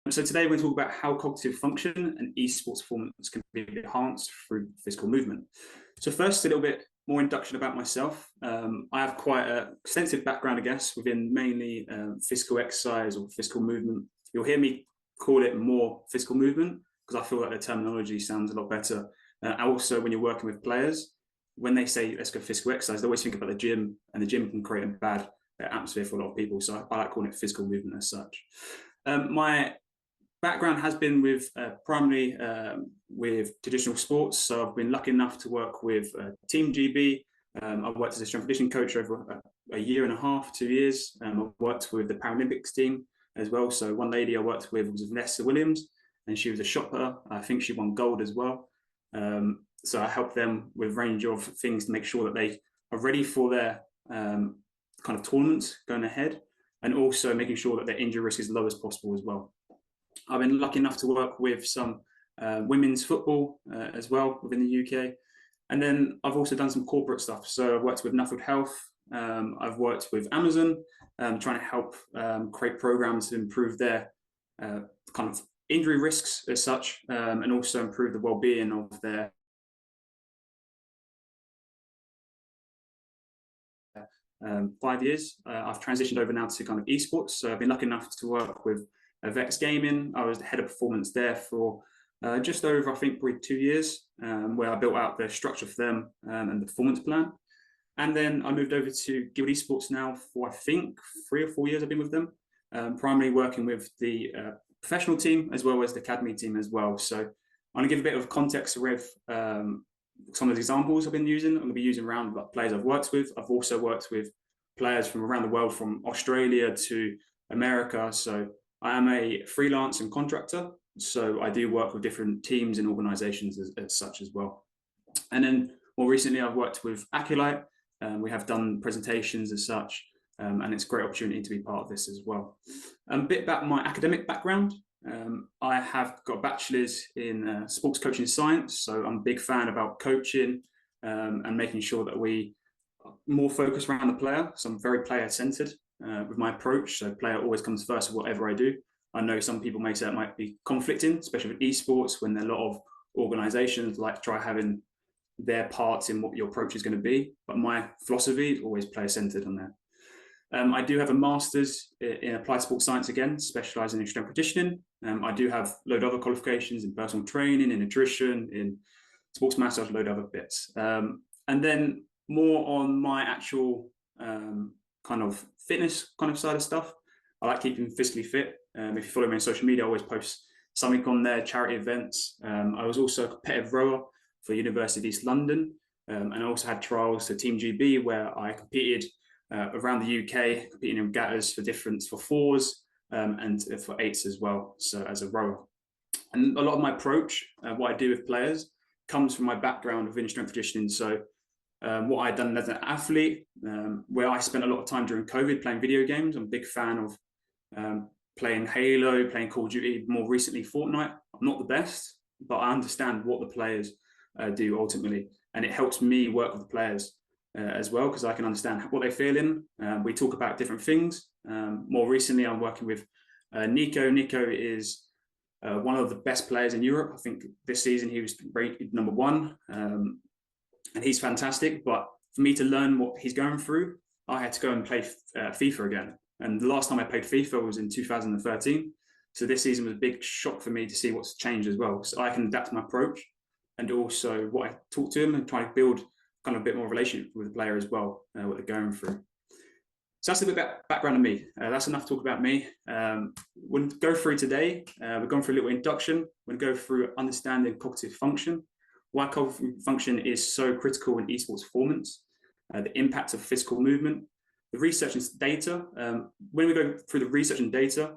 So today we're going to talk about how cognitive function and esports performance can be enhanced through physical movement. So first, a little bit more introduction about myself. I have quite an extensive background, I guess, within mainly physical exercise or physical movement. You'll hear me call it more physical movement because I feel like the terminology sounds a lot better. Also, when you're working with players, when they say, let's go physical exercise, they always think about the gym, and the gym can create a bad atmosphere for a lot of people. So I like calling it physical movement as such. My background has been with primarily with traditional sports. So I've been lucky enough to work with Team GB. I've worked as a strength conditioning coach over a year and a half, 2 years. I've worked with the Paralympics team as well. So one lady I worked with was Vanessa Williams, and she was a shot putter. I think she won gold as well. So I helped them with a range of things to make sure that they are ready for their kind of tournaments going ahead, and also making sure that their injury risk is low as possible as well. I've been lucky enough to work with some women's football as well within the UK. And then I've also done some corporate stuff. So I've worked with Nuffield Health. I've worked with Amazon, trying to help create programs to improve their kind of injury risks as such, and also improve the well-being of their 5 years. I've transitioned over now to kind of esports. So I've been lucky enough to work with Vex Gaming. I was the head of performance there for just over, I think, probably 2 years, where I built out the structure for them and the performance plan. And then I moved over to Guild Esports now for, I think, 3 or 4 years I've been with them, primarily working with the professional team as well as the academy team as well. So I'm going to give a bit of context with some of the examples I've been using. I'm going to be using around like players I've worked with. I've also worked with players from around the world, from Australia to America. So I am a freelance and contractor, so I do work with different teams and organizations as such as well. And then more recently, I've worked with Acolyte. We have done presentations as such, and it's a great opportunity to be part of this as well. A bit about my academic background. I have got a bachelor's in sports coaching science, so I'm a big fan about coaching and making sure that we are more focused around the player. So I'm very player-centered with my approach. So player always comes first with whatever I do. I know some people may say it might be conflicting, especially with esports, when there are a lot of organizations like to try having their parts in what your approach is going to be. But my philosophy is always player-centered on that. I do have a master's in applied sports science, again, specializing in strength conditioning. I do have a load of other qualifications in personal training, in nutrition, in sports massage, a load of other bits. And then more on my actual kind of fitness kind of side of stuff. I like keeping physically fit. If you follow me on social media, I always post something on there, charity events. I was also a competitive rower for University of East London. And I also had trials for Team GB, where I competed around the UK, competing in gatters for fours and for eights as well, so as a rower. And a lot of my approach, what I do with players, comes from my background within strength conditioning. So what I'd done as an athlete, where I spent a lot of time during COVID playing video games. I'm a big fan of playing Halo, playing Call of Duty, more recently Fortnite. I'm not the best, but I understand what the players do ultimately. And it helps me work with the players as well, because I can understand what they're feeling. We talk about different things. More recently, I'm working with Nico. Nico is one of the best players in Europe. I think this season he was rated #1. And he's fantastic, but for me to learn what he's going through, I had to go and play FIFA again. And the last time I played FIFA was in 2013. So this season was a big shock for me to see what's changed as well. So I can adapt my approach and also what I talk to him and try to build kind of a bit more relationship with the player as well, what they're going through. So that's a bit about background on me. That's enough to talk about me. We'll go through today. We're going through a little introduction. We'll go through understanding cognitive function, why cognitive function is so critical in esports performance, the impact of physical movement, the research and data. When we go through the research and data,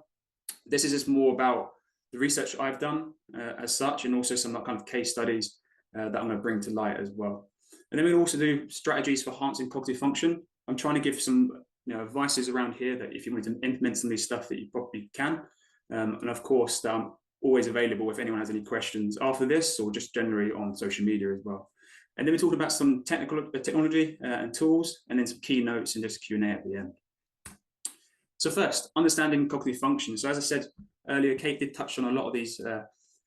this is just more about the research I've done as such, and also some kind of case studies that I'm going to bring to light as well. And then we'll also do strategies for enhancing cognitive function. I'm trying to give some advices around here that if you want to implement some of these stuff that you probably can. And of course, I'm always available if anyone has any questions after this, or just generally on social media as well. And then we talk about some technology and tools, and then some keynotes and just Q&A at the end. So first, understanding cognitive function. So as I said, earlier, Kate did touch on a lot of these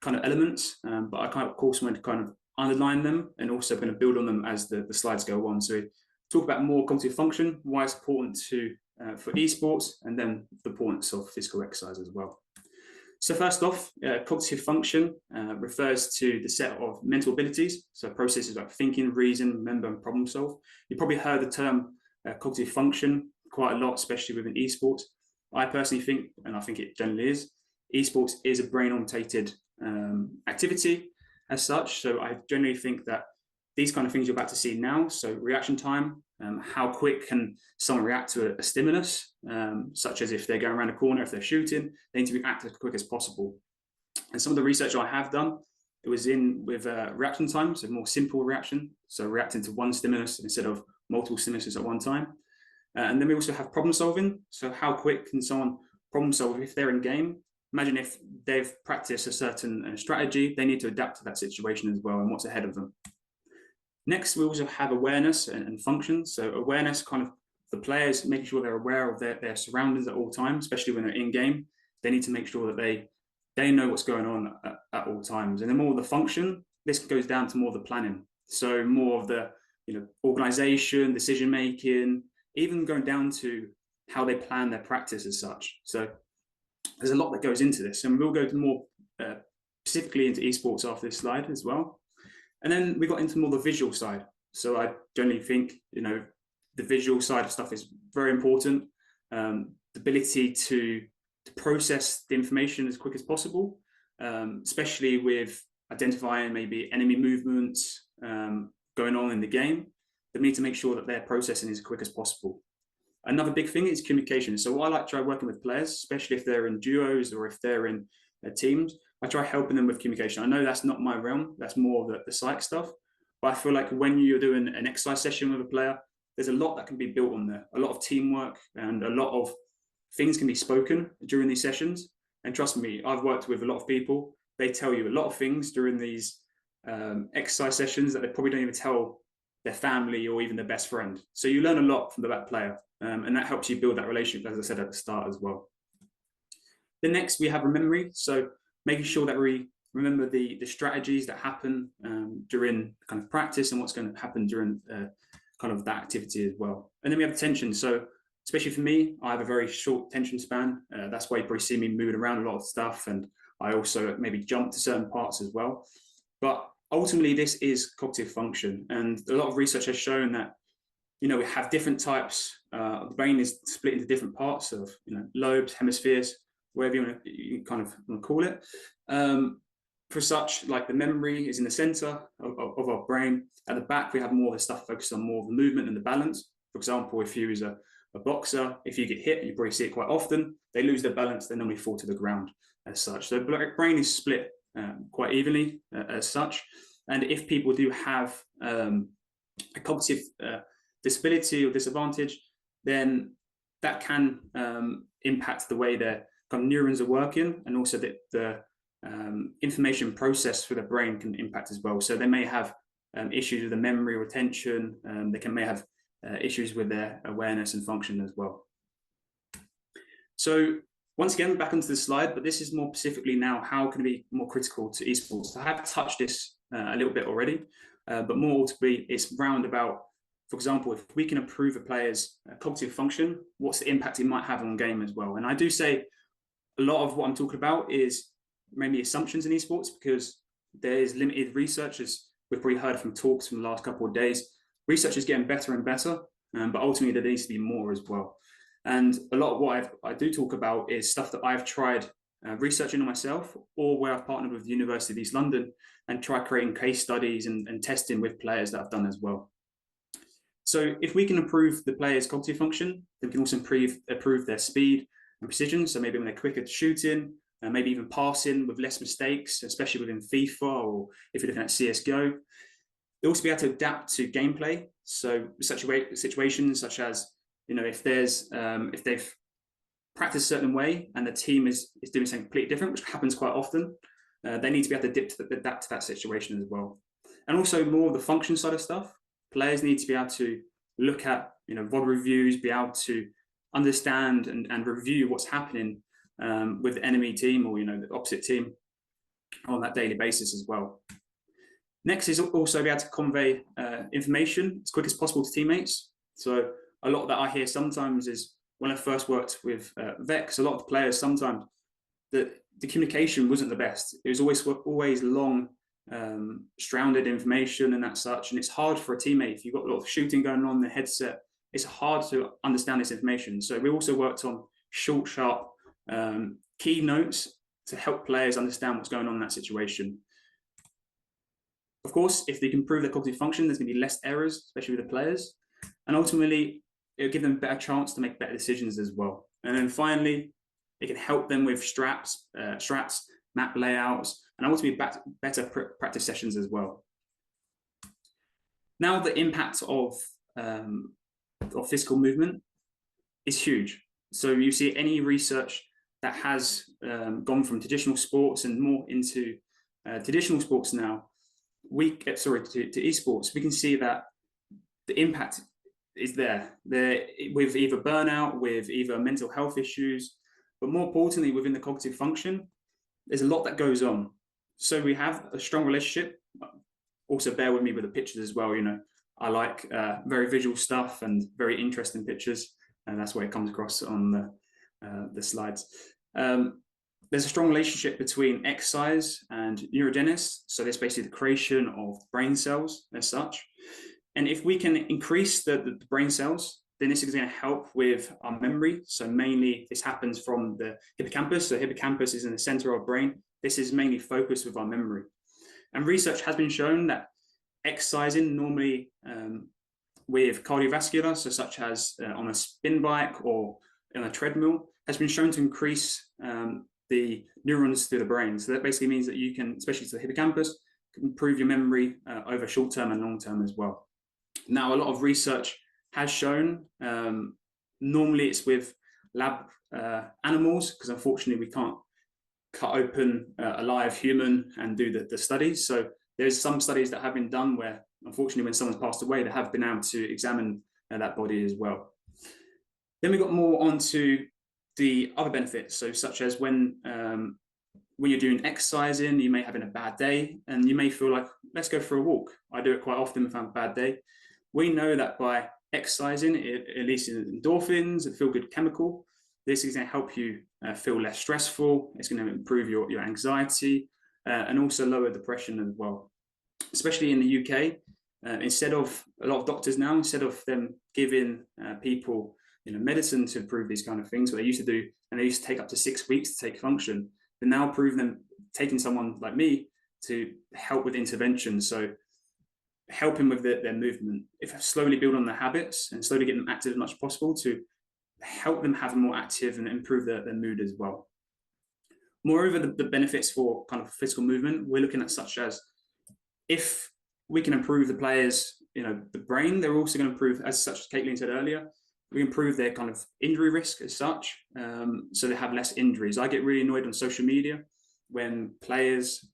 kind of elements, but I kind of, course, want to kind of underline them and also going to build on them as the slides go on. So talk about more cognitive function, why it's important for esports, and then the importance of physical exercise as well. So first off, cognitive function refers to the set of mental abilities, so processes like thinking, reason, remember, and problem solve. You probably heard the term cognitive function quite a lot, especially within esports. I personally think, and I think it generally is, esports is a brain-orientated activity as such. So I generally think that these kind of things you're about to see now, so reaction time, how quick can someone react to a stimulus, such as if they're going around a corner, if they're shooting, they need to react as quick as possible. And some of the research I have done, it was with reaction time, so more simple reaction, so reacting to one stimulus instead of multiple stimuluses at one time. And then we also have problem solving, so how quick can someone problem solve if they're in game. Imagine if they've practiced a certain strategy, they need to adapt to that situation as well and what's ahead of them. Next, we also have awareness and functions. So awareness, kind of the players, making sure they're aware of their surroundings at all times, especially when they're in game. They need to make sure that they know what's going on at all times. And then more of the function, this goes down to more of the planning. So more of the organization, decision making, even going down to how they plan their practice as such. So there's a lot that goes into this, and we'll go to more specifically into esports after this slide as well. And then we got into more the visual side. So I generally think, the visual side of stuff is very important. The ability to process the information as quick as possible, especially with identifying maybe enemy movements going on in the game. They need to make sure that they're processing as quick as possible. Another big thing is communication. So I like to try working with players, especially if they're in duos or if they're in teams. I try helping them with communication. I know that's not my realm, that's more of the psych stuff. But I feel like when you're doing an exercise session with a player, there's a lot that can be built on there. A lot of teamwork and a lot of things can be spoken during these sessions. And trust me, I've worked with a lot of people. They tell you a lot of things during these exercise sessions that they probably don't even tell their family or even their best friend. So you learn a lot from that player. And that helps you build that relationship, as I said at the start as well. Then next we have memory. So making sure that we remember the strategies that happen during kind of practice and what's going to happen during kind of that activity as well. And then we have attention. So especially for me, I have a very short attention span. That's why you probably see me moving around a lot of stuff. And I also maybe jump to certain parts as well. But ultimately, this is cognitive function. And a lot of research has shown that we have different types. The brain is split into different parts of, lobes, hemispheres, whatever you kind of want to call it. For such, like the memory is in the center of our brain. At the back, we have more of the stuff focused on more of the movement and the balance. For example, if you use a boxer, if you get hit, and you probably see it quite often, they lose their balance, they normally fall to the ground as such. So the brain is split quite evenly as such. And if people do have a cognitive disability or disadvantage, then that can impact the way their kind of neurons are working, and also that the information processed through the brain can impact as well. So they may have issues with the memory retention, they may have issues with their awareness and function as well. So once again, back onto the slide, but this is more specifically now, how can it be more critical to esports? I have touched this a little bit already, but more to be, it's round about, for example, if we can improve a player's cognitive function, what's the impact it might have on game as well? And I do say a lot of what I'm talking about is mainly assumptions in esports, because there's limited research, as we've probably heard from talks from the last couple of days. Research is getting better and better, but ultimately there needs to be more as well. And a lot of what I do talk about is stuff that I've tried researching on myself, or where I've partnered with the University of East London and try creating case studies and testing with players that I've done as well. So if we can improve the player's cognitive function, then we can also improve their speed and precision. So maybe when they're quicker to shooting, maybe even passing with less mistakes, especially within FIFA, or if you're looking at CSGO. They'll also be able to adapt to gameplay. So situations such as, if they've practiced a certain way and the team is doing something completely different, which happens quite often, they need to be able to adapt to that situation as well. And also more of the function side of stuff. Players need to be able to look at, VOD reviews, be able to understand and review what's happening with the enemy team or the opposite team on that daily basis as well. Next is also be able to convey information as quick as possible to teammates. So a lot that I hear sometimes is when I first worked with VEX, a lot of the players sometimes the communication wasn't the best. It was always long, surrounded information and that such, and it's hard for a teammate if you've got a lot of shooting going on in the headset. It's hard to understand this information. So we also worked on short, sharp key notes to help players understand what's going on in that situation. Of course, if they can improve their cognitive function, there's going to be less errors, especially with the players. And ultimately, it'll give them a better chance to make better decisions as well. And then finally, it can help them with strats, map layouts, and ultimately better practice sessions as well. Now, the impact of physical movement is huge. So you see any research that has gone from traditional sports and more into traditional sports now, to esports, we can see that the impact is there with either burnout, with either mental health issues, but more importantly, within the cognitive function, there's a lot that goes on. So we have a strong relationship. Also, bear with me with the pictures as well. I like very visual stuff and very interesting pictures, and that's where it comes across on the slides. There's a strong relationship between exercise and neurogenesis. So there's basically the creation of brain cells as such. And if we can increase the brain cells, then this is going to help with our memory. So mainly this happens from the hippocampus. So hippocampus is in the center of our brain. This is mainly focused with our memory. And research has been shown that exercising normally with cardiovascular, so such as on a spin bike or on a treadmill, has been shown to increase the neurons through the brain. So that basically means that you can, especially to the hippocampus, can improve your memory over short term and long term as well. Now, a lot of research has shown, normally it's with lab animals, because unfortunately we can't cut open a live human and do the studies. So there's some studies that have been done where, unfortunately, when someone's passed away, they have been able to examine that body as well. Then we got more onto the other benefits, so such as when you're doing exercising, you may have a bad day and you may feel like, let's go for a walk. I do it quite often if I have a bad day. We know that by exercising, it releases endorphins, a feel-good chemical. This is going to help you feel less stressful. It's going to improve your anxiety and also lower depression as well. Especially in the UK, instead of a lot of doctors now, instead of them giving people medicine to improve these kind of things, what they used to do, and they used to take up to 6 weeks to take function, they now prove them taking someone like me to help with intervention. So helping with their movement, if I slowly build on their habits and slowly get them active as much as possible to help them have more active and improve their mood as well. Moreover, the benefits for kind of physical movement, we're looking at such as if we can improve the players, the brain, they're also going to improve, as such as Caitlin said earlier, we improve their kind of injury risk as such, so they have less injuries. I get really annoyed on social media when players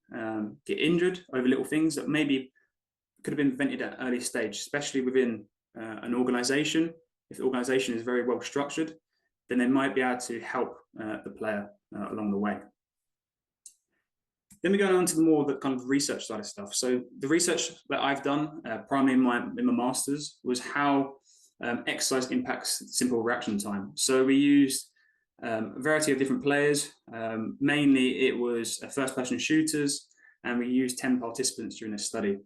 get injured over little things that maybe could have been prevented at an early stage, especially within an organization. If the organization is very well structured, then they might be able to help the player along the way. Then we go on to the kind of research side of stuff. So the research that I've done, primarily in my master's, was how exercise impacts simple reaction time. So we used a variety of different players. Mainly it was first-person shooters, and we used 10 participants during this study.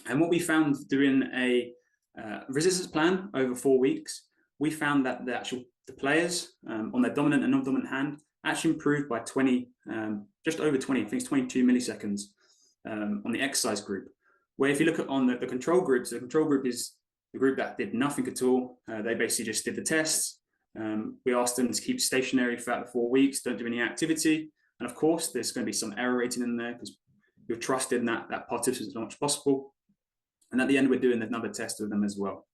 And what we found doing a resistance plan over 4 weeks, we found that the players on their dominant and non-dominant hand actually improved by 20, just over 20, I think it's 22 milliseconds on the exercise group. Where if you look at on the control group, so the control group is the group that did nothing at all. They basically just did the tests. We asked them to keep stationary throughout the 4 weeks, don't do any activity. And of course, there's going to be some error rating in there because you're trusted in that participant as much as possible. And at the end, we're doing another test with them as well.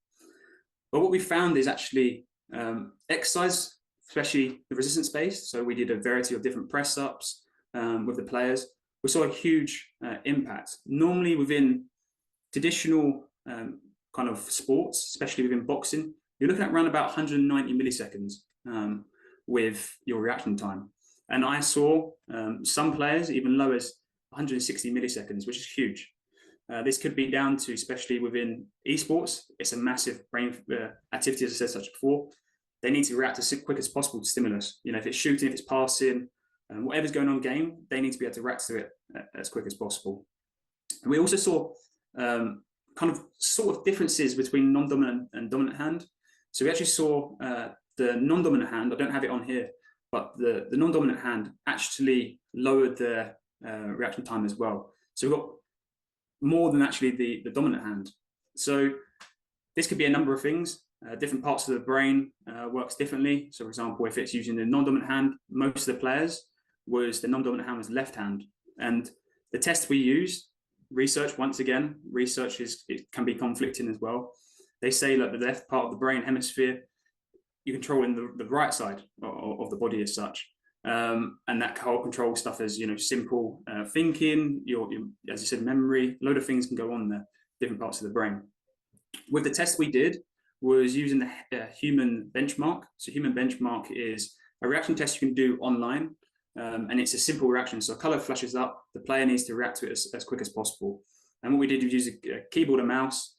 But what we found is actually exercise, especially the resistance space. So we did a variety of different press ups with the players. We saw a huge impact. Normally within traditional kind of sports, especially within boxing, you're looking at around about 190 milliseconds with your reaction time. And I saw some players even low as 160 milliseconds, which is huge. This could be down to, especially within esports, it's a massive brain activity, as I said such before. They need to react as quick as possible to stimulus. You know, if it's shooting, if it's passing, whatever's going on game, they need to be able to react to it as quick as possible. And we also saw kind of sort of differences between non-dominant and dominant hand. So we actually saw the non-dominant hand, I don't have it on here, but the non-dominant hand actually lowered their reaction time as well. So we've got more than actually the dominant hand. So this could be a number of things. Different parts of the brain works differently. So for example, if it's using the non-dominant hand, most of the players the non-dominant hand was left hand. And the test we used, research, once again, research it can be conflicting as well. They say that the left part of the brain hemisphere, you control in the right side of the body as such. And that help control stuff as, you know, simple thinking, your, as you said, memory, a load of things can go on there, different parts of the brain. With the test we did was using the human benchmark. So human benchmark is a reaction test you can do online, and it's a simple reaction. So a color flashes up, the player needs to react to it as quick as possible. And what we did was use a keyboard and mouse,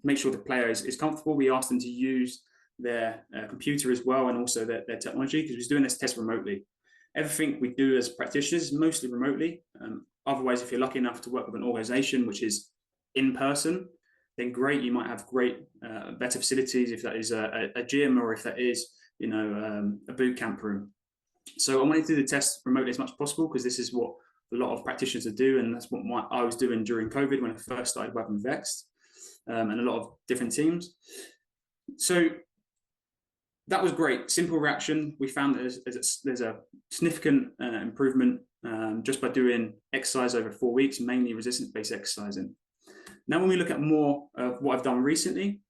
make sure the player is comfortable. We asked them to use their computer as well, and also their technology, because we was doing this test remotely. Everything we do as practitioners, mostly remotely. Otherwise, if you're lucky enough to work with an organization which is in person, then great, you might have great, better facilities, if that is a gym, or if that is, you know, a boot camp room. So I wanted to do the test remotely as much as possible, because this is what a lot of practitioners do, and that's what I was doing during COVID when I first started working with Vext, and a lot of different teams. So that was great. Simple reaction. We found that there's a significant improvement just by doing exercise over 4 weeks, mainly resistance-based exercising. Now, when we look at more of what I've done recently,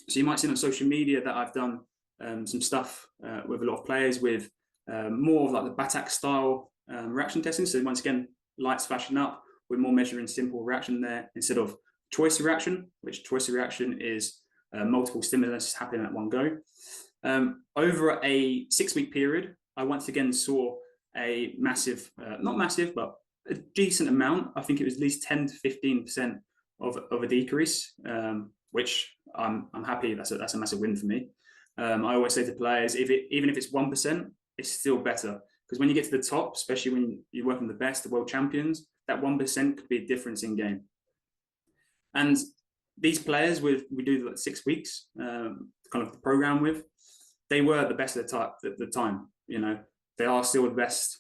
so you might see on social media that I've done some stuff with a lot of players with more of like the Batak style reaction testing. So once again, lights flashing up, we're more measuring simple reaction there instead of choice reaction, which choice reaction is multiple stimulus happening at one go. Over a 6-week period, I once again saw a massive, not massive, but a decent amount. I think it was at least 10 to 15% of a decrease, which I'm happy. That's a massive win for me. I always say to players, even if it's 1%, it's still better, because when you get to the top, especially when you're working with the best, the world champions, that 1% could be a difference in game. And these players we do like 6 weeks, kind of the program with, they were the best at the time. You know, they are still the best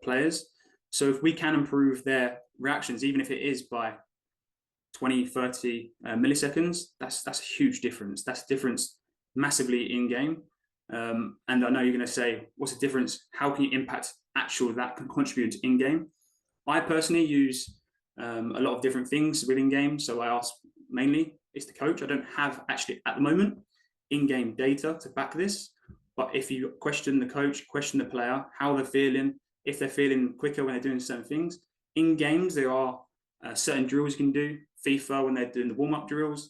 players. So if we can improve their reactions, even if it is by 20, 30 milliseconds, that's a huge difference. That's a difference massively in game. And I know you're going to say, what's the difference? How can you impact that can contribute in game? I personally use a lot of different things within game. So I ask mainly, it's the coach. I don't have actually at the moment in-game data to back this, but if you question the coach, question the player, how they're feeling, if they're feeling quicker when they're doing certain things. In games, there are certain drills you can do. FIFA, when they're doing the warm-up drills,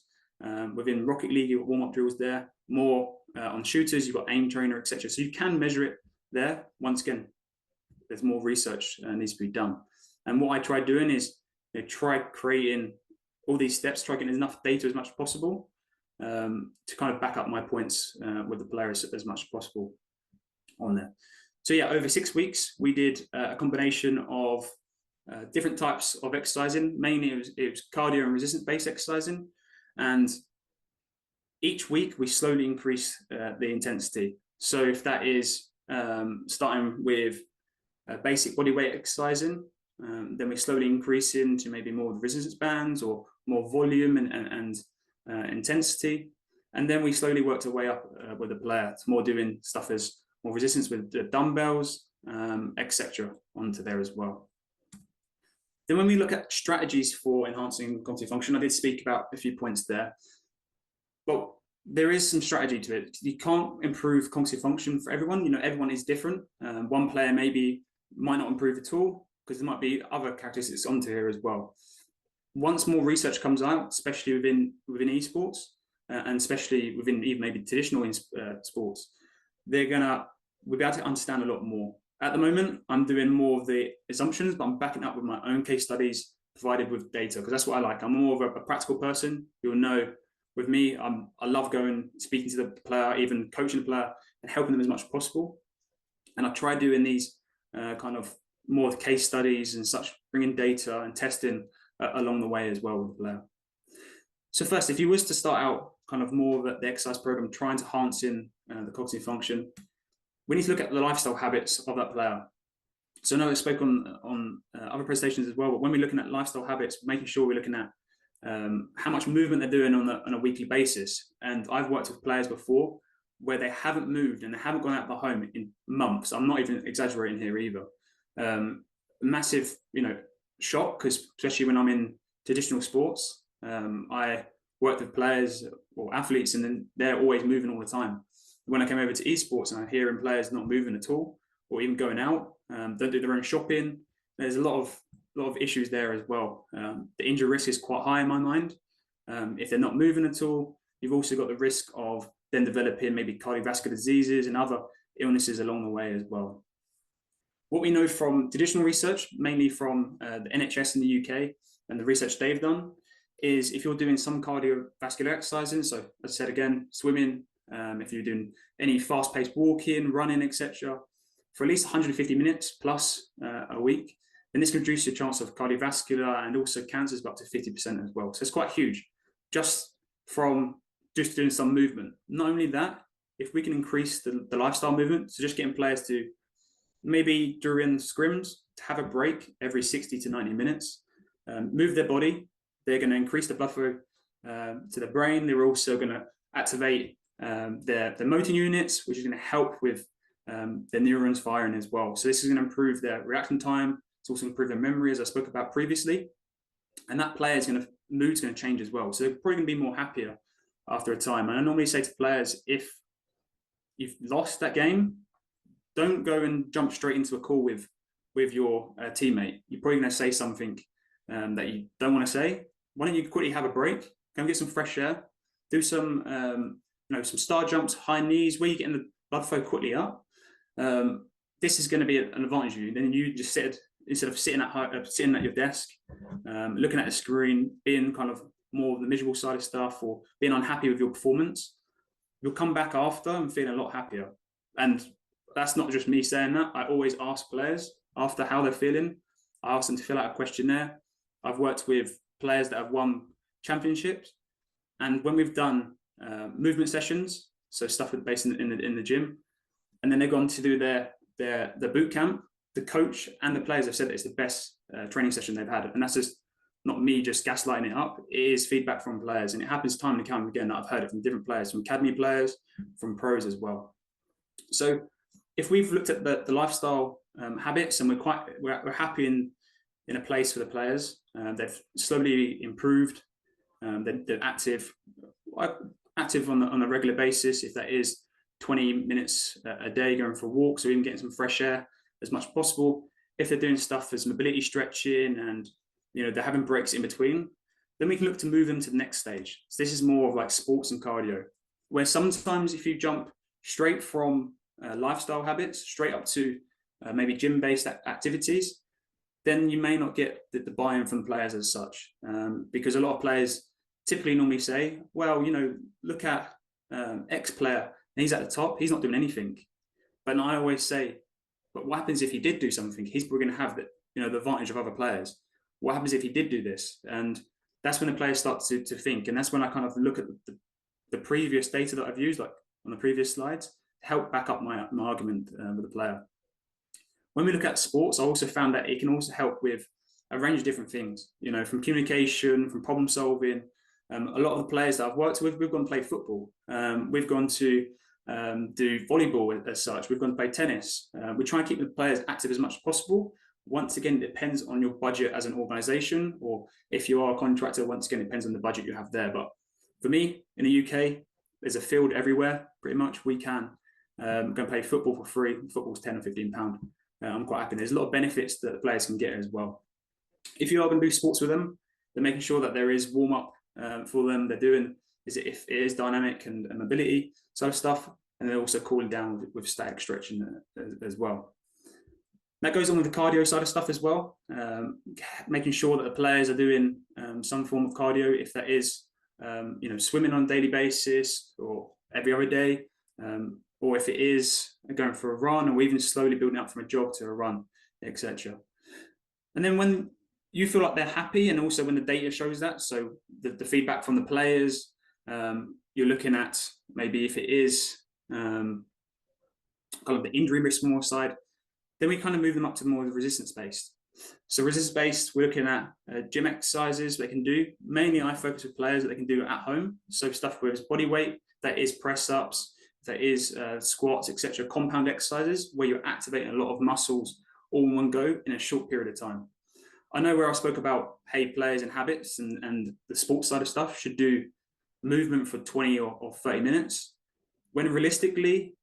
within Rocket League, you've got warm-up drills there. More on shooters, you've got aim trainer, etc. So you can measure it there. Once again, there's more research needs to be done. And what I try doing is try creating all these steps, try getting enough data as much as possible to kind of back up my points with the players as much as possible on there. So yeah, over 6 weeks, we did a combination of different types of exercising. Mainly it was cardio and resistance-based exercising. And each week we slowly increase the intensity. So if that is starting with basic body weight exercising, then we slowly increase into maybe more resistance bands or more volume and intensity. And then we slowly worked our way up with the player to more doing stuff as more resistance with the dumbbells, etc. onto there as well. Then when we look at strategies for enhancing cognitive function, I did speak about a few points there, but there is some strategy to it. You can't improve cognitive function for everyone. You know, everyone is different. One player might not improve at all, because there might be other characteristics onto here as well. Once more research comes out, especially within esports, and especially within even maybe traditional sports, we'll be able to understand a lot more. At the moment, I'm doing more of the assumptions, but I'm backing up with my own case studies provided with data, because that's what I like. I'm more of a practical person. You'll know with me, I love going, speaking to the player, even coaching the player and helping them as much as possible. And I try doing these kind of more case studies and such, bringing data and testing along the way as well with the player. So first, if you was to start out kind of more of the exercise program, trying to enhance in the cognitive function, we need to look at the lifestyle habits of that player. So I know I spoke on other presentations as well, but when we're looking at lifestyle habits, making sure we're looking at how much movement they're doing on a weekly basis. And I've worked with players before where they haven't moved and they haven't gone out of the home in months. I'm not even exaggerating here either. Massive, shock, because especially when I'm in traditional sports, I worked with players or athletes and then they're always moving all the time. When I came over to esports and I'm hearing players not moving at all, or even going out, don't do their own shopping, there's a lot of issues there as well. The injury risk is quite high in my mind. If they're not moving at all, you've also got the risk of then developing maybe cardiovascular diseases and other illnesses along the way as well. What we know from traditional research, mainly from the NHS in the UK and the research they've done, is if you're doing some cardiovascular exercising, so as I said again, swimming, if you're doing any fast-paced walking, running, etc., for at least 150 minutes plus a week, then this can reduce your chance of cardiovascular and also cancers by up to 50% as well. So it's quite huge, just from just doing some movement. Not only that, if we can increase the lifestyle movement, so just getting players to maybe during scrims to have a break every 60 to 90 minutes, move their body, they're going to increase the blood flow to the brain. They're also going to activate their motor units, which is going to help with their neurons firing as well. So this is going to improve their reaction time. It's also improve their memory, as I spoke about previously. And that player's mood's going to change as well. So they're probably going to be more happier after a time. And I normally say to players, if you've lost that game, don't go and jump straight into a call with your teammate. You're probably going to say something that you don't want to say. Why don't you quickly have a break, go and get some fresh air, do some some star jumps, high knees, where you're getting the blood flow quickly up. This is going to be an advantage to you. Then you just instead of sitting at your desk, looking at the screen, being kind of more of the miserable side of stuff or being unhappy with your performance, you'll come back after and feeling a lot happier. And that's not just me saying that. I always ask players after how they're feeling. I ask them to fill out a questionnaire. I've worked with players that have won championships, and when we've done movement sessions, so stuff based in the gym, and then they've gone to do their boot camp, the coach and the players have said that it's the best training session they've had. And that's just not me just gaslighting it up. It is feedback from players, and it happens time and time again that I've heard it from different players, from academy players, from pros as well. So if we've looked at the lifestyle habits, and we're happy in a place for the players, they've slowly improved. They're active on a regular basis. If that is 20 minutes a day going for walks or even getting some fresh air as much as possible. If they're doing stuff as mobility stretching and they're having breaks in between, then we can look to move them to the next stage. So this is more of like sports and cardio, where sometimes if you jump straight from lifestyle habits straight up to maybe gym-based activities, then you may not get the buy-in from players as such, because a lot of players typically normally say, well, look at X player and he's at the top, he's not doing anything. But I always say, but what happens if he did do something? He's probably going to have the advantage of other players. What happens if he did do this? And that's when the players start to think. And that's when I kind of look at the previous data that I've used, like on the previous slides, to help back up my argument with the player. When we look at sports, I also found that it can also help with a range of different things, from communication, from problem solving. A lot of the players that I've worked with, we've gone to play football. We've gone to do volleyball as such. We've gone to play tennis. We try and keep the players active as much as possible. Once again, it depends on your budget as an organization, or if you are a contractor, once again, it depends on the budget you have there. But for me, in the UK, there's a field everywhere, pretty much. We can go and play football for free. Football's £10 or £15. I'm quite happy. There's a lot of benefits that the players can get as well. If you are going to do sports with them, they're making sure that there is warm-up for them. They're doing, if it is dynamic and mobility sort of stuff, and they're also cooling down with static stretching as well. That goes on with the cardio side of stuff as well, making sure that the players are doing some form of cardio, if that is swimming on a daily basis or every other day, or if it is going for a run, or even slowly building up from a jog to a run, etc. And then when you feel like they're happy, and also when the data shows that, so the feedback from the players, you're looking at maybe if it is kind of the injury risk more side, then we kind of move them up to more of the resistance-based. So resistance-based, we're looking at gym exercises they can do. Mainly I focus with players that they can do at home. So stuff with body weight, that is press-ups, that is squats, etc. Compound exercises where you're activating a lot of muscles all in one go in a short period of time. I know where I spoke about, hey, players and habits and the sports side of stuff should do movement for 20 or 30 minutes. When realistically,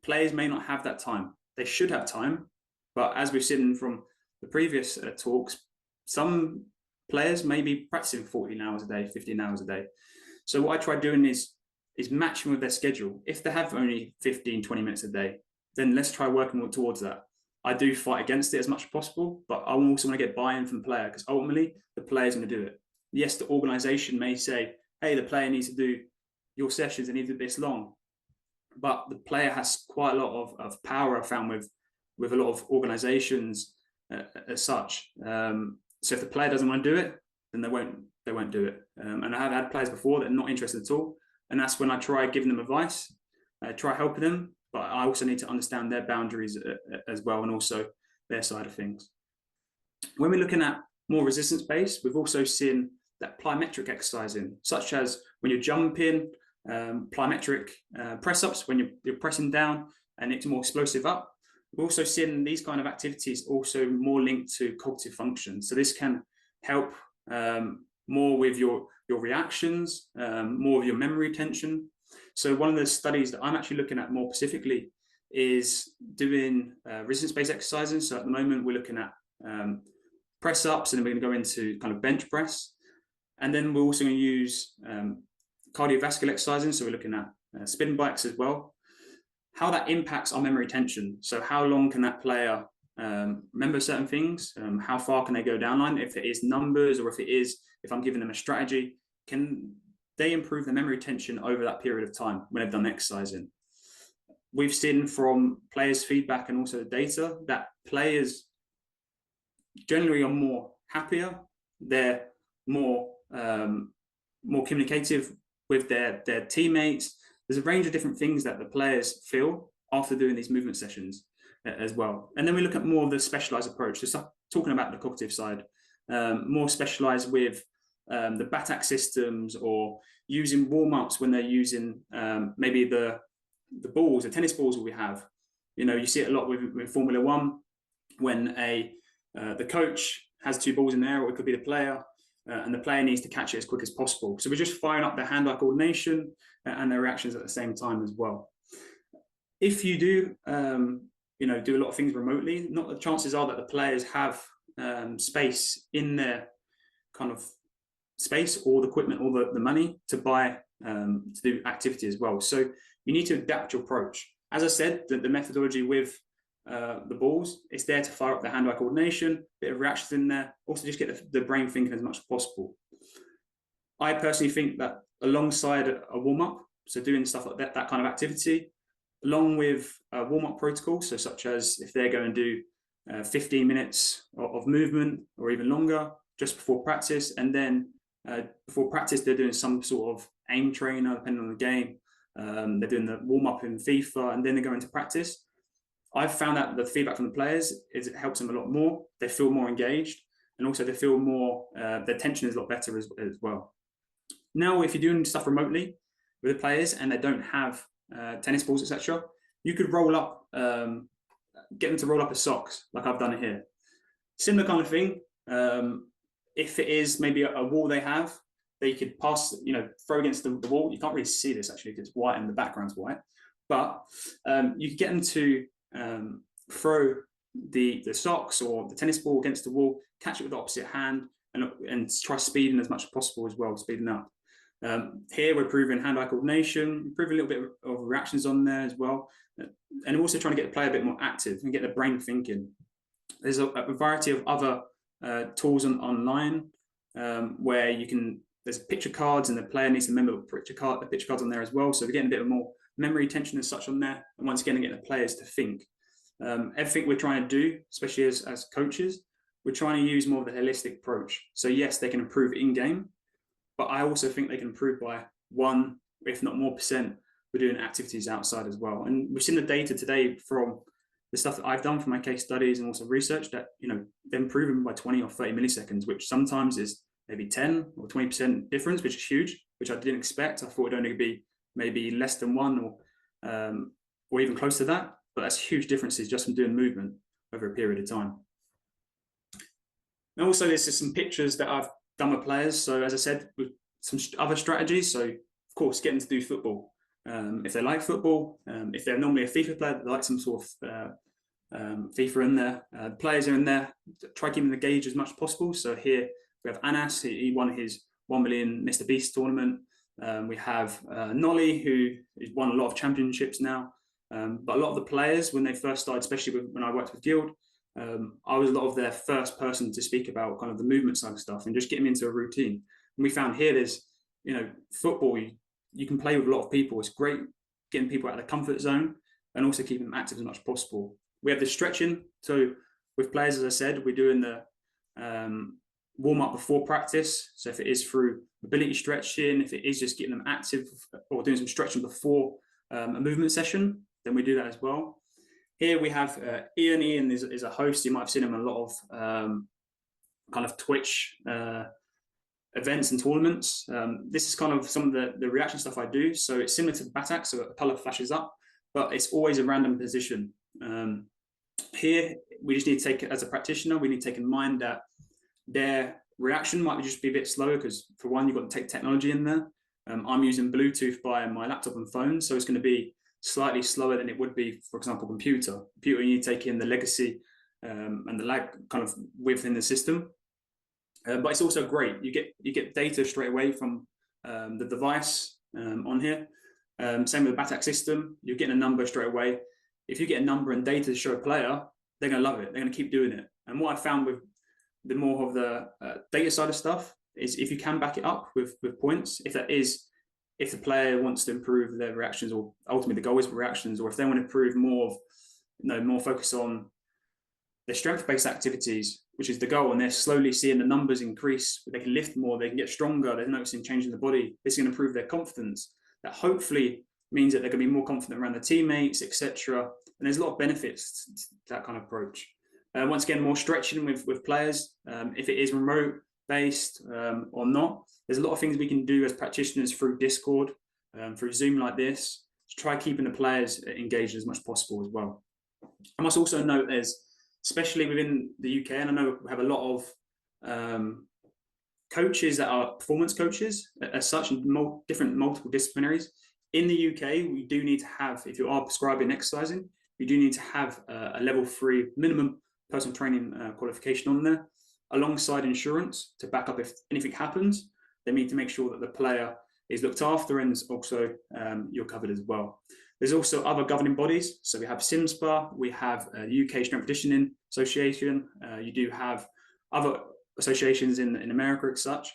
players may not have that time. They should have time, but as we've seen from the previous talks, some players may be practicing 14 hours a day, 15 hours a day. So what I try doing is matching with their schedule. If they have only 15, 20 minutes a day, then let's try working towards that. I do fight against it as much as possible, but I also want to get buy-in from the player, because ultimately the player's going to do it. Yes, the organization may say, hey, the player needs to do your sessions, they need to do this long. But the player has quite a lot of power, I found, with a lot of organizations as such. So if the player doesn't want to do it, then they won't do it. And I have had players before that are not interested at all. And that's when I try giving them advice, try helping them. But I also need to understand their boundaries as well, and also their side of things. When we're looking at more resistance-based, we've also seen that plyometric exercising, such as when you're jumping, plyometric press-ups, when you're pressing down and it's more explosive up. We've also seen these kind of activities also more linked to cognitive function. So this can help more with your reactions, more of your memory retention. So one of the studies that I'm actually looking at more specifically is doing resistance-based exercising. So at the moment we're looking at press-ups, and then we're going to go into kind of bench press. And then we're also going to use cardiovascular exercising. So we're looking at spin bikes as well. How that impacts our memory retention. So how long can that player remember certain things? How far can they go down line? If it is numbers, or if I'm giving them a strategy, can they improve their memory retention over that period of time when they've done exercising? We've seen from players' feedback and also the data that players generally are more happier. They're more communicative with their teammates. There's a range of different things that the players feel after doing these movement sessions as well. And then we look at more of the specialized approach. So talking about the cognitive side, more specialized with the BATAC systems, or using warm-ups when they're using maybe the balls, the tennis balls that we have. You see it a lot with Formula One, when the coach has two balls in there, or it could be the player, and the player needs to catch it as quick as possible. So we're just firing up their hand-eye coordination and their reactions at the same time as well. If you do, do a lot of things remotely, not the chances are that the players have space in their kind of space, or the equipment, or the money to buy to do activity as well. So you need to adapt your approach. As I said, the methodology with the balls, it's there to fire up the hand-eye coordination, bit of reactions in there, also just get the brain thinking as much as possible. I personally think that alongside a warm-up, so doing stuff like that kind of activity, along with a warm-up protocol, so such as if they're going to do 15 minutes of movement or even longer just before practice, and then before practice they're doing some sort of aim trainer depending on the game, they're doing the warm-up in FIFA, and then they go into practice. I've found that the feedback from the players is it helps them a lot more. They feel more engaged, and also they feel more, their tension is a lot better as well. Now, if you're doing stuff remotely with the players and they don't have tennis balls, etc., you could roll up, get them to roll up a socks like I've done it here. Similar kind of thing. If it is maybe a wall they have, they could pass, throw against the wall. You can't really see this actually because it's white and the background's white, but you could get them to throw the socks or the tennis ball against the wall, catch it with the opposite hand, and try speeding as much as possible as well, speeding up. Here we're proving hand-eye coordination, improving a little bit of reactions on there as well, and also trying to get the player a bit more active and get the brain thinking. There's a variety of other tools online where you can, there's picture cards, and the player needs to remember the picture cards on there as well. So we're getting a bit more memory retention and such on there. And once again, getting the players to think. Everything we're trying to do, especially as coaches, we're trying to use more of the holistic approach. So yes, they can improve in-game, but I also think they can improve by 1%, if not more percent, we're doing activities outside as well. And we've seen the data today from the stuff that I've done for my case studies and also research that, they're improving by 20 or 30 milliseconds, which sometimes is maybe 10 or 20% difference, which is huge, which I didn't expect. I thought it'd only be maybe less than 1 or even close to that. But that's huge differences just from doing movement over a period of time. And also, there's just some pictures that I've done with players. So as I said, with some other strategies. So of course, getting to do football. If they like football, if they're normally a FIFA player, they like some sort of FIFA in there. Players are in there. Try keeping the gauge as much as possible. So here we have Anas. He won his 1 million Mr. Beast tournament. We have Nolly, who has won a lot of championships now. But a lot of the players, when they first started, especially when I worked with Guild, I was a lot of their first person to speak about kind of the movement side of stuff and just get them into a routine. And we found here there's, football, you can play with a lot of people. It's great getting people out of the comfort zone and also keeping them active as much as possible. We have the stretching. So with players, as I said, we're doing the warm up before practice. So if it is through mobility stretching, if it is just getting them active or doing some stretching before a movement session, then we do that as well. Here we have Ian. Ian is a host. You might have seen him in a lot of kind of Twitch events and tournaments. This is kind of some of the reaction stuff I do. So it's similar to the Batak, so a color flashes up, but it's always a random position. Here, we just need to take it as a practitioner, we need to take in mind that their reaction might just be a bit slower because, for one, you've got to take technology in there. I'm using Bluetooth by my laptop and phone, so it's going to be slightly slower than it would be, for example, computer. You need to take in the legacy and the lag kind of within the system. But it's also great. You get data straight away from the device on here. Same with the Batak system. You're getting a number straight away. If you get a number and data to show a player, they're going to love it. They're going to keep doing it. And what I found with the more of the data side of stuff is if you can back it up with points, if the player wants to improve their reactions, or ultimately the goal is reactions, or if they want to improve more of, more focus on their strength-based activities, which is the goal, and they're slowly seeing the numbers increase, they can lift more, they can get stronger, they're noticing change in the body, this is going to improve their confidence. That hopefully means that they're going to be more confident around their teammates, etc. And there's a lot of benefits to that kind of approach. Once again, more stretching with players, if it is remote-based or not. There's a lot of things we can do as practitioners through Discord, through Zoom like this, to try keeping the players engaged as much as possible as well. I must also note especially within the UK, and I know we have a lot of coaches that are performance coaches as such in multiple disciplinaries. In the UK, we do need to have, if you are prescribing exercising, you do need to have a level 3 minimum personal training qualification on there, alongside insurance to back up if anything happens. They need to make sure that the player is looked after, and also you're covered as well. There's also other governing bodies. So we have SIMSPA, we have the UK Strength Conditioning Association. You do have other associations in America as such,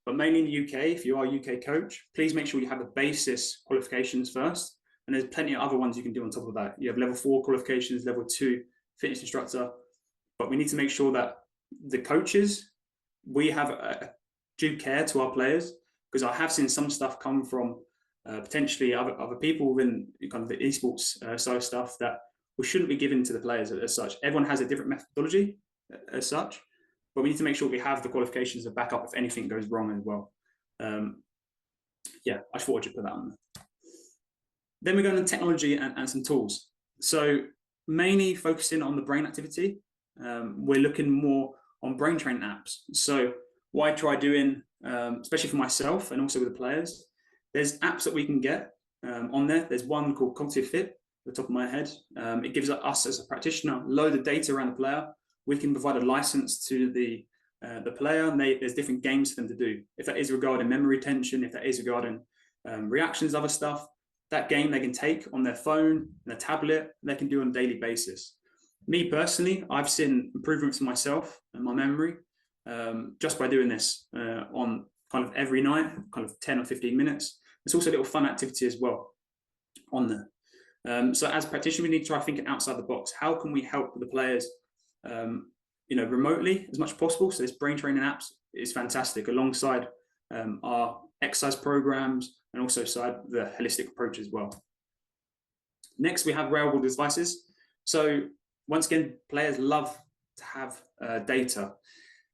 but mainly in the UK, if you are a UK coach, please make sure you have the basis qualifications first. And there's plenty of other ones you can do on top of that. You have level 4 qualifications, level 2 fitness instructor, but we need to make sure that the coaches, we have a due care to our players, because I have seen some stuff come from potentially other people within kind of the esports side of stuff that we shouldn't be given to the players as such. Everyone has a different methodology as such, but we need to make sure we have the qualifications to back up if anything goes wrong as well. Yeah, I thought I'd put that on there. Then we go into technology and some tools. So mainly focusing on the brain activity. We're looking more on brain training apps. So what I try doing, especially for myself and also with the players, there's apps that we can get on there. There's one called Cognitive Fit, at the top of my head. It gives us as a practitioner a load of data around the player. We can provide a license to the player, and there's different games for them to do. If that is regarding memory retention, if that is regarding reactions, other stuff, that game they can take on their phone, their tablet, they can do on a daily basis. Me personally, I've seen improvements in myself and my memory just by doing this on kind of every night, kind of 10 or 15 minutes. It's also a little fun activity as well on there. So as practitioners, we need to try thinking outside the box. How can we help the players, remotely as much as possible? So this brain training apps is fantastic alongside our exercise programs and also side the holistic approach as well. Next, we have wearable devices. So once again, players love to have data.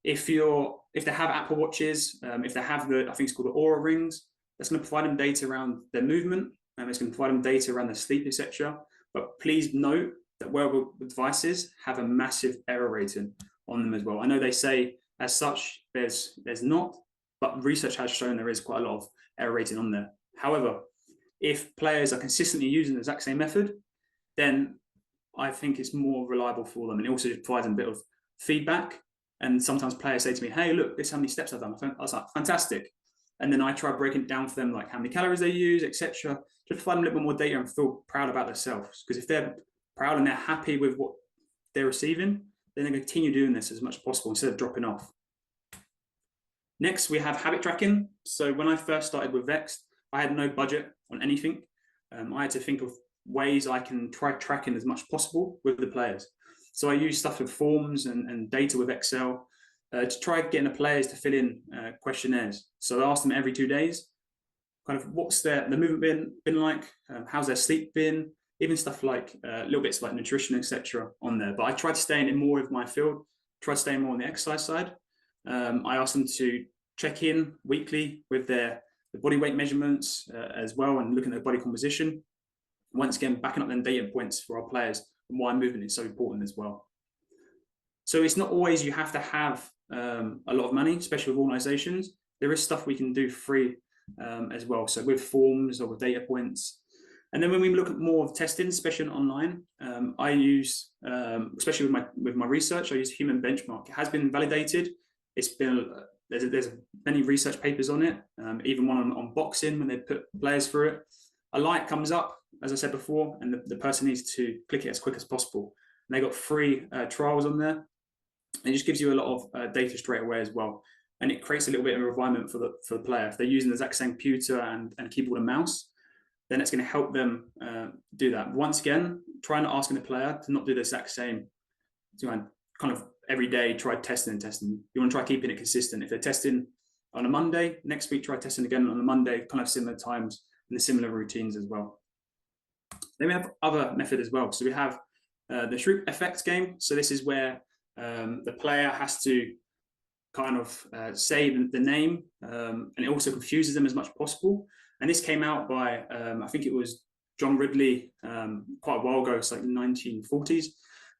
If they have Apple Watches, if they have I think it's called the Aura rings, that's going to provide them data around their movement, and it's going to provide them data around their sleep, etc. But please note that wearable devices have a massive error rating on them as well. I know they say as such there's not, but research has shown there is quite a lot of error rating on there. However, if players are consistently using the exact same method, then I think it's more reliable for them, and it also provides them a bit of feedback. And sometimes players say to me, "Hey, look, this is how many steps I've done." I was like, "Fantastic!" And then I try breaking it down for them, like how many calories they use, etc. Just provide them a little bit more data and feel proud about themselves. Because if they're proud and they're happy with what they're receiving, then they continue doing this as much as possible instead of dropping off. Next, we have habit tracking. So when I first started with Vext, I had no budget on anything. I had to think of ways I can try tracking as much as possible with the players. So I use stuff with forms and data with Excel to try getting the players to fill in questionnaires. So I ask them every 2 days, kind of what's the movement been like, how's their sleep been, even stuff like little bits like nutrition, etc. on there. But I try to stay in more with my field, try to stay more on the exercise side. I ask them to check in weekly with the body weight measurements as well, and looking at their body composition. Once again, backing up them data points for our players and why movement is so important as well. So it's not always you have to have a lot of money, especially with organizations. There is stuff we can do free as well. So with forms or with data points. And then when we look at more of testing, especially online, I use, especially with my research, I use human benchmark. It has been validated. It's been there's many research papers on it, even one on boxing when they put players through it. A light comes up, as I said before, and the person needs to click it as quick as possible. And they got free trials on there. And it just gives you a lot of data straight away as well. And it creates a little bit of environment for the player. If they're using the exact same computer and keyboard and mouse, then it's going to help them do that. Once again, trying to ask the player to not do the exact same, kind of every day, try testing and testing. You want to try keeping it consistent. If they're testing on a Monday, next week try testing again on a Monday, kind of similar times and the similar routines as well. Then we have other method as well. So we have the shroop effect game. So this is where the player has to kind of say the name, and it also confuses them as much as possible. And this came out by, I think it was John Ridley quite a while ago, it's like the 1940s.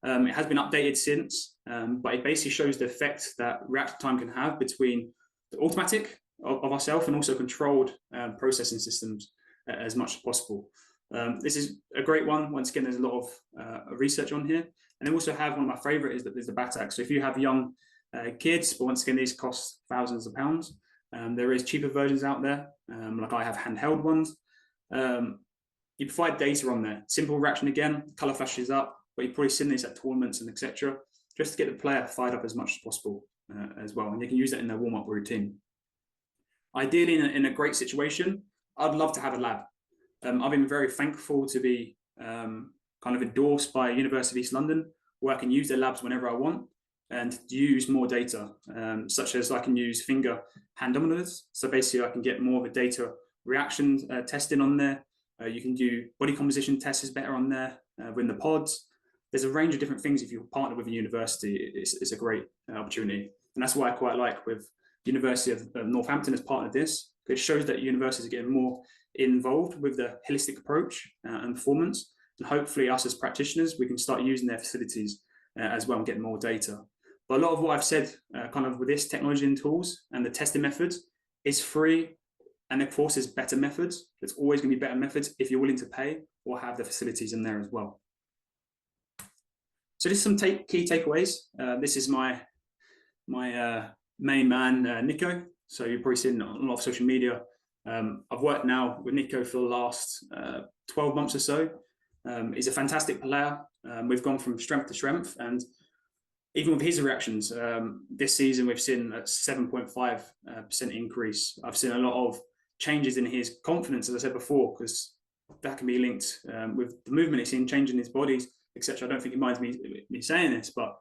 It has been updated since, but it basically shows the effect that reaction time can have between the automatic of ourselves and also controlled processing systems as much as possible. This is a great one. Once again, there's a lot of research on here. And I also have one of my favorite is that there's the BATAC. So if you have young kids, but once again, these cost thousands of pounds. There is cheaper versions out there, like I have handheld ones. You provide data on there. Simple reaction again, color flashes up, but you've probably seen this at tournaments and etc. Just to get the player fired up as much as possible as well. And you can use that in their warm-up routine. Ideally, in a great situation, I'd love to have a lab. I've been very thankful to be kind of endorsed by University of East London, where I can use their labs whenever I want and use more data, such as I can use finger hand dominators. So basically I can get more of a data reaction testing on there. You can do body composition tests better on there with the pods. There's a range of different things. If you partner with a university, it's a great opportunity. And that's why I quite like with University of Northampton as part of this. It shows that universities are getting more involved with the holistic approach and performance. And hopefully us as practitioners, we can start using their facilities as well and get more data. But a lot of what I've said kind of with this technology and tools and the testing methods is free. And of course, there's better methods. There's always going to be better methods if you're willing to pay or have the facilities in there as well. So just some key takeaways. This is my main man, Nico. So you've probably seen on a lot of social media. I've worked now with Nico for the last 12 months or so. He's a fantastic player. We've gone from strength to strength, and even with his reactions, this season we've seen a 7.5% increase. I've seen a lot of changes in his confidence, as I said before, because that can be linked with the movement he's seen, changing his bodies, etc. I don't think he minds me saying this, but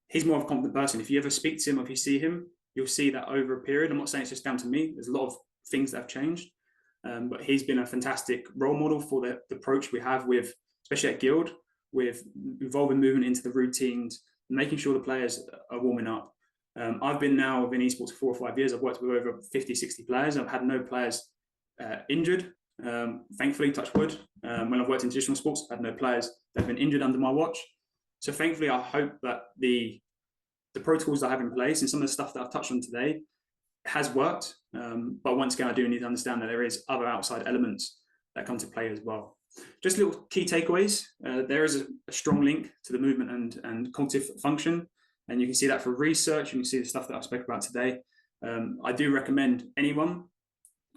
he's more of a confident person. If you ever speak to him or if you see him, you'll see that over a period. I'm not saying it's just down to me. There's a lot of things that have changed, but he's been a fantastic role model for the approach we have with, especially at Guild, with involving movement into the routines, making sure the players are warming up. I've been now in esports for 4 or 5 years. I've worked with over 50, 60 players. I've had no players injured. Thankfully, touch wood. When I've worked in traditional sports, I've had no players that have been injured under my watch. So thankfully, I hope that the protocols I have in place and some of the stuff that I've touched on today has worked. But once again, I do need to understand that there is other outside elements that come to play as well. Just little key takeaways. There is a strong link to the movement and cognitive function. And you can see that for research. You can see the stuff that I've spoken about today. I do recommend anyone,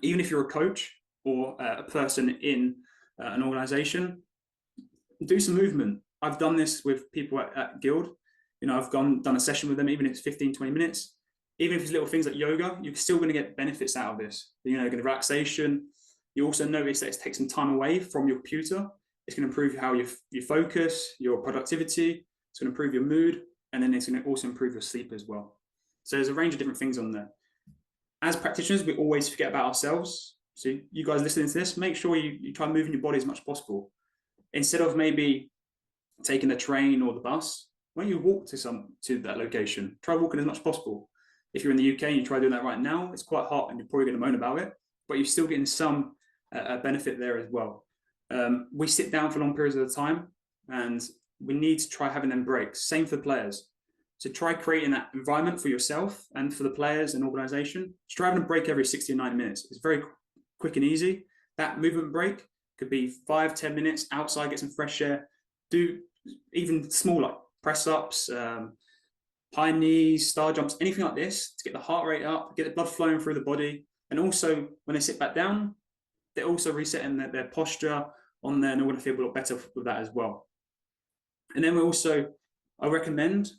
even if you're a coach or a person in an organization, do some movement. I've done this with people at Guild. You know, I've done a session with them, even if it's 15, 20 minutes. Even if it's little things like yoga, you're still going to get benefits out of this. You know, the relaxation. You also notice that it takes some time away from your computer. It's going to improve how you focus, your productivity. It's going to improve your mood. And then it's going to also improve your sleep as well. So there's a range of different things on there. As practitioners, we always forget about ourselves. So you guys listening to this, make sure you try moving your body as much as possible. Instead of maybe taking the train or the bus, why don't you walk to that location? Try walking as much as possible. If you're in the UK and you try doing that right now, it's quite hot and you're probably going to moan about it, but you're still getting some benefit there as well. We sit down for long periods of the time and we need to try having them breaks. Same for the players. So try creating that environment for yourself and for the players and organization. Just try having a break every 60 or 90 minutes. It's very quick and easy. That movement break could be 5-10 minutes outside, get some fresh air. Do even small like press ups, high knees, star jumps, anything like this to get the heart rate up, get the blood flowing through the body. And also when they sit back down, they're also resetting their posture on there and they're going to feel a lot better with that as well. And then I recommend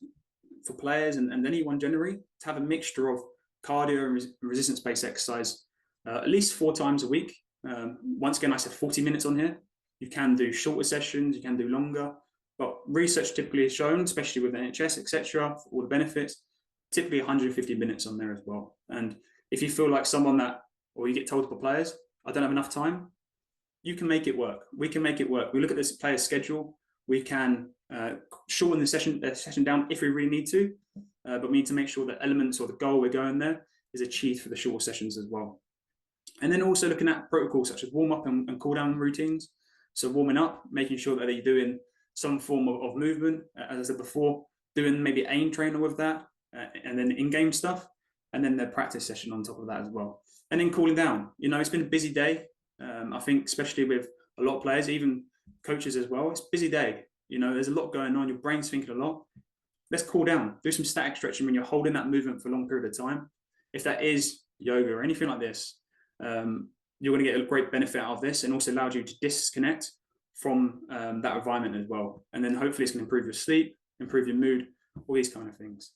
for players and anyone generally to have a mixture of cardio and resistance-based exercise at least 4 times a week. Once again, I said 40 minutes on here. You can do shorter sessions, you can do longer, but research typically has shown, especially with NHS, etc., for all the benefits, typically 150 minutes on there as well. And if you feel like or you get told by players, I don't have enough time, you can make it work. We can make it work. We look at this player's schedule. We can shorten the session down if we really need to, but we need to make sure that elements or the goal we're going there is achieved for the shorter sessions as well. And then also looking at protocols such as warm-up and cool-down routines. So warming up, making sure that you're doing some form of movement, as I said before, doing maybe aim trainer with that, and then in-game stuff, and then the practice session on top of that as well. And then cooling down. You know, it's been a busy day. I think especially with a lot of players, even coaches as well, it's a busy day. You know, there's a lot going on. Your brain's thinking a lot. Let's cool down. Do some static stretching when you're holding that movement for a long period of time. If that is yoga or anything like this, you're going to get a great benefit out of this, and also allows you to disconnect from that environment as well. And then hopefully it's going to improve your sleep, improve your mood, all these kind of things.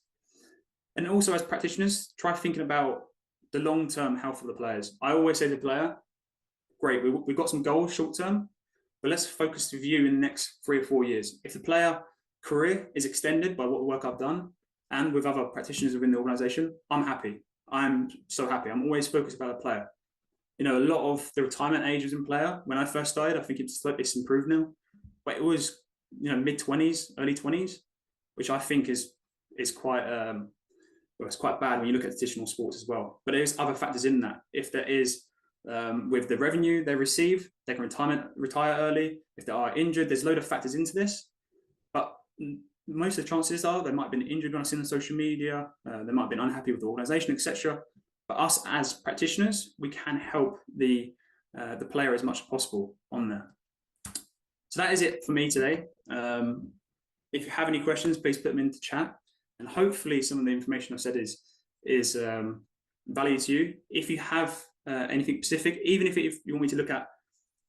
And also as practitioners, try thinking about the long-term health of the players. I always say to the player, great, we've got some goals short-term, but let's focus the view in the next 3 or 4 years. If the player career is extended by what work I've done and with other practitioners within the organization, I'm happy. I'm so happy. I'm always focused about the player. You know, a lot of the retirement age was in player. When I first started, I think it's improved now, but it was, you know, mid-20s, early 20s, which I think is quite, it's quite bad when you look at traditional sports as well. But there's other factors in that. If there is, with the revenue they receive, they can retire early. If they are injured, there's a load of factors into this. But most of the chances are they might have been injured when I've seen on social media. They might have been unhappy with the organization, etc. But us as practitioners, we can help the player as much as possible on there. So that is it for me today. If you have any questions, please put them into chat. And hopefully some of the information I've said is value to you. If you have anything specific, even if you want me to look at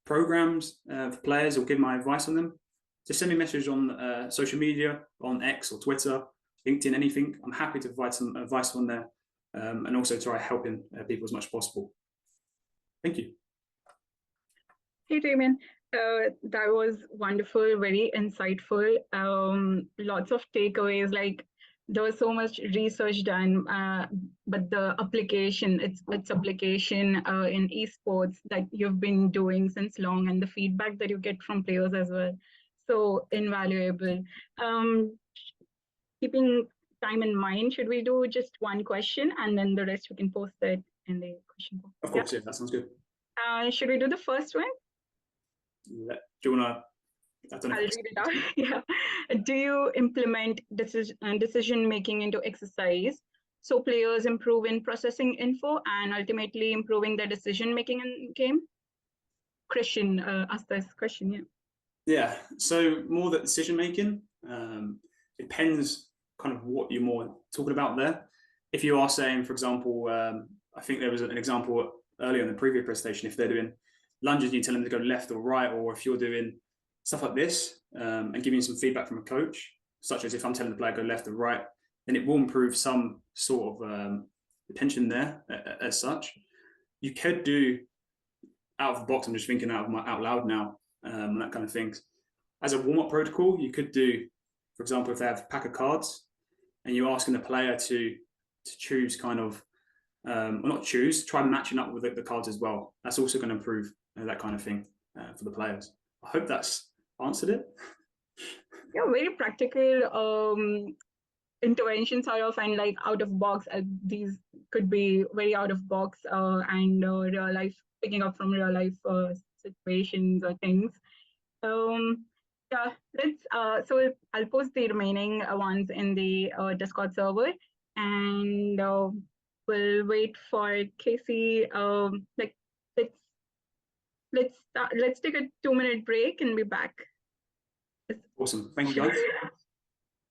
programs for players or give my advice on them, just send me a message on social media, on X or Twitter, LinkedIn, anything. I'm happy to provide some advice on there, and also try helping people as much as possible. Thank you. Hey, Damien. That was wonderful, very insightful. Lots of takeaways. Like there was so much research done, but the application, its application in esports that you've been doing since long, and the feedback that you get from players as well, so invaluable. Keeping time in mind, should we do just one question and then the rest we can post it in the question box? Of course, yeah, that sounds good. Should we do the first one? Do you want to? I'll read it out. Yeah. Do you implement decision making into exercise so players improve in processing info and ultimately improving their decision making in game? Christian asked this question. Yeah. Yeah. So more that decision making depends kind of what you're more talking about there. If you are saying, for example, I think there was an example earlier in the previous presentation. If they're doing lunges, you tell them to go left or right, or if you're doing stuff like this and giving some feedback from a coach, such as if I'm telling the player go left or right, then it will improve some sort of attention there as such. You could do out of the box. I'm just thinking out loud now, that kind of things. As a warm-up protocol, you could do, for example, if they have a pack of cards and you're asking the player to choose kind of, or not choose, try matching up with the cards as well. That's also going to improve that kind of thing for the players. I hope that's answered it. Yeah, very practical interventions sort of, and like out of box. These could be very out of box and real life, picking up from real life situations or things. Yeah, let's. So I'll post the remaining ones in the Discord server, and we'll wait for Casey. Like let's take a 2-minute break and be back. Awesome. Thank you, guys.